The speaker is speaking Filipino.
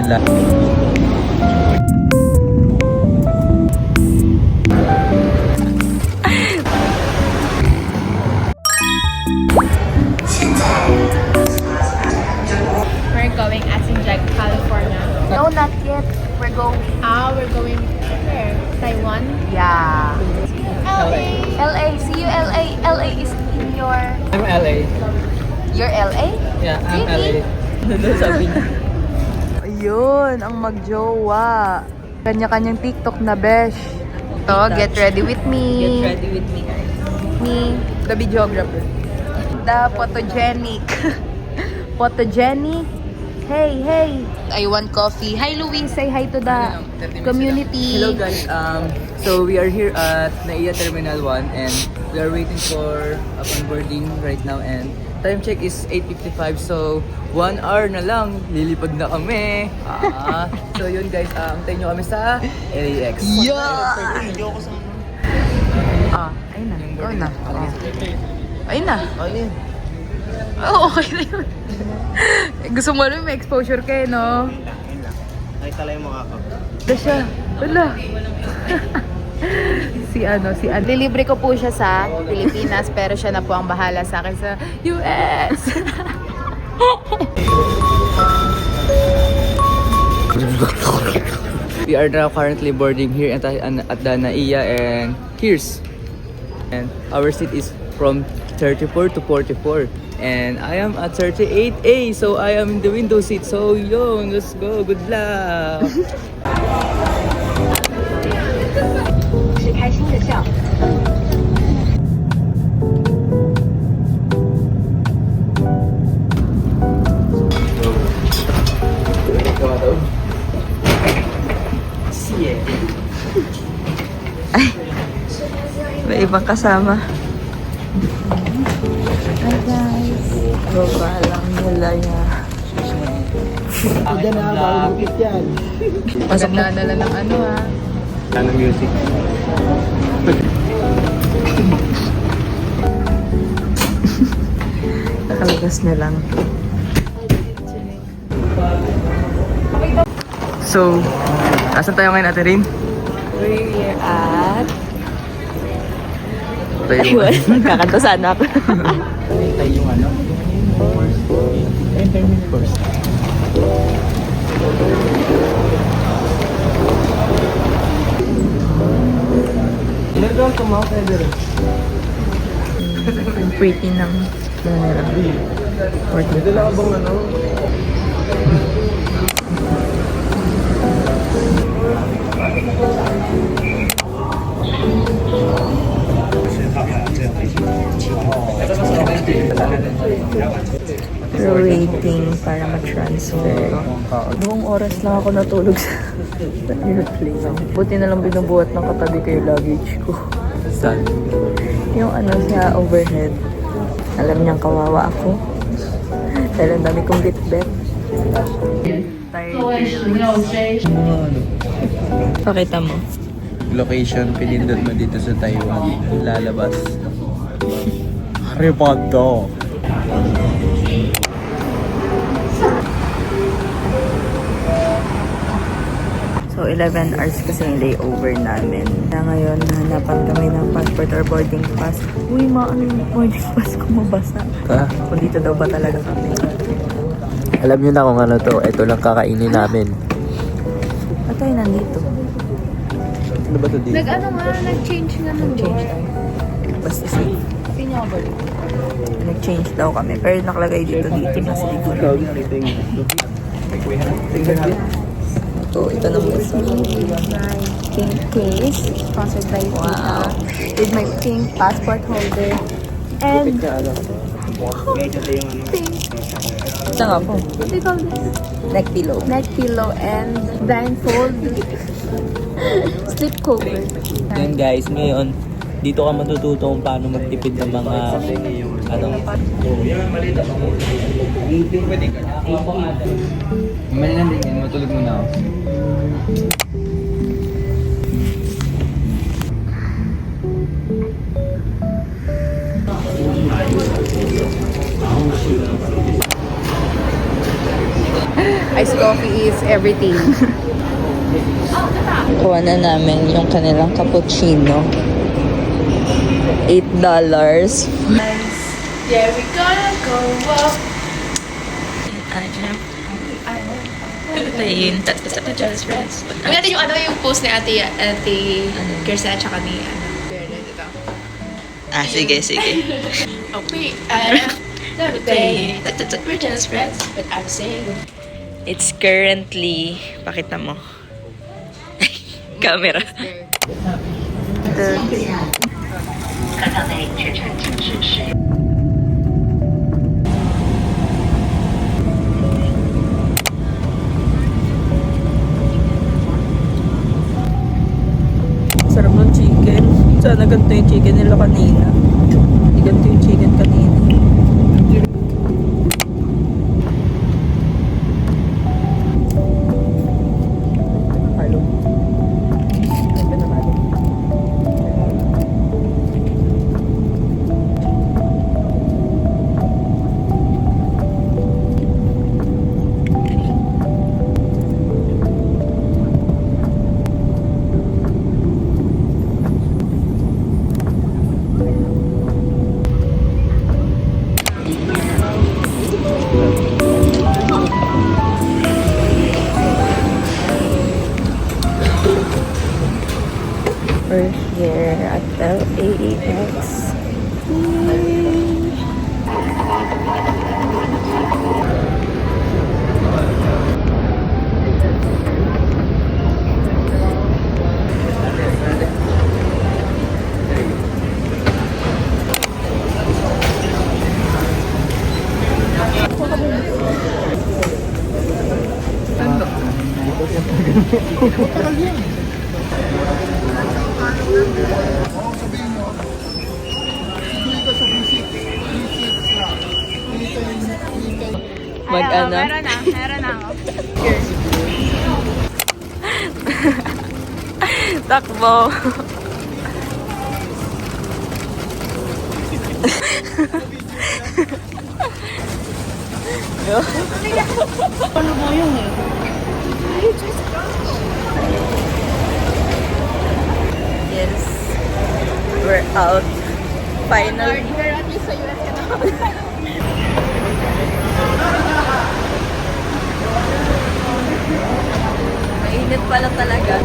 sila. We're going Asinjak, California. No, not yet. We're going. We're going where? Taiwan? Yeah. LA. LA. See you, LA. LA is in your... I'm LA. Your LA? Yeah, I'm Really? LA. Sabi niya. Ayun, ang magjowa. Kanya-kanyang TikTok na besh. To, get ready with me. Get ready with me, guys. Me, the videographer. The photogenic. Photogenic. Hey, hey. I want coffee. Hi, Louie. Say hi to the community. Hello guys, so we are here at NAIA Terminal 1 and we are waiting for onboarding right now and time check is 8:55 so 1 hour na lang, lilipad na kami. So yun guys, antayin nyo kami sa LAX. Yeah! Ayun na. Go na. Ayun na. Ayun. Oo, okay na yun. Gusto mo rin may exposure kayo, no? Ay, talay mo ako. Ito siya. Wala. si ano. Lilibre ko po siya sa Pilipinas, pero siya na po ang bahala sa akin sa US. We are now currently boarding here at the NAIA and here's and our seat is from 34 to 44 and I am at 38A so I am in the window seat so yo let's go good luck. 是开心的笑。 May ibang kasama. Hi guys. Baba lang nila yan. Diyan na, bawal yan. Pasok na nila ng ano ha. Ano music? Nakalabas na lang. So, asan tayo ngayon Ate Rin? We're here at... Tayo. Kakanta sana ako. Tayo yung ano? First. Ilan doon tumawag kayo dito? Ang pretty ng nila. Dito lang bang ano? We're waiting para ma-transfer. Buong oras lang ako natulog sa airplane. Buti na lang binubuhat ng katabi ko yung luggage ko. Saan? Yung ano sa overhead. Alam niyang kawawa ako. Dahil ang dami kong bitbit. Pakita mo. Location, pinindot mo dito sa Taiwan. Lalabas. Haribado. So, 11 hours kasi yung layover namin. Na ngayon, hanapan kami ng passport or boarding pass. Uy, ano yung boarding pass ko mabasa? Kung dito daw ba talaga kami? Alam nyo na kung ano to. Ito lang kakainin namin. Ba't tayo nandito? Ano ba to dito? Nag-change nga ng Change tayo. Basta safe. Nag-change daw kami. Pero nakalagay dito nasa likod. Ito na mo. Pink case. Sponsored by Tita. With my pink passport holder. And pink. Ito nga po. What do you call this? Neck pillow. Neck pillow and blindfold. Slip cover. Then guys, ngayon, dito ka matututo kung paano magtipid ng mga Mali lang din, matulog muna ako. Iced coffee is everything. Kuha na namin yung kanilang cappuccino. $8. Yeah, we gotta go up. Ayun, tapos ako just friends. Ang natin yung yung post ni Ate Kirsten at saka ni dito. Sige. Okay, we're just friends, but I'm saying It's currently, pakita mo. Camera. 可到内全程禁止使用。 Sarap ng chicken. Sana ganito yung chicken nila kanina. Hindi ganito yung chicken kanina. Halo. Open na natin. We're here at LAX. Mag-ano? Meron na ako. Takbo. Yes. We're out. Finally. Mainit pala talaga.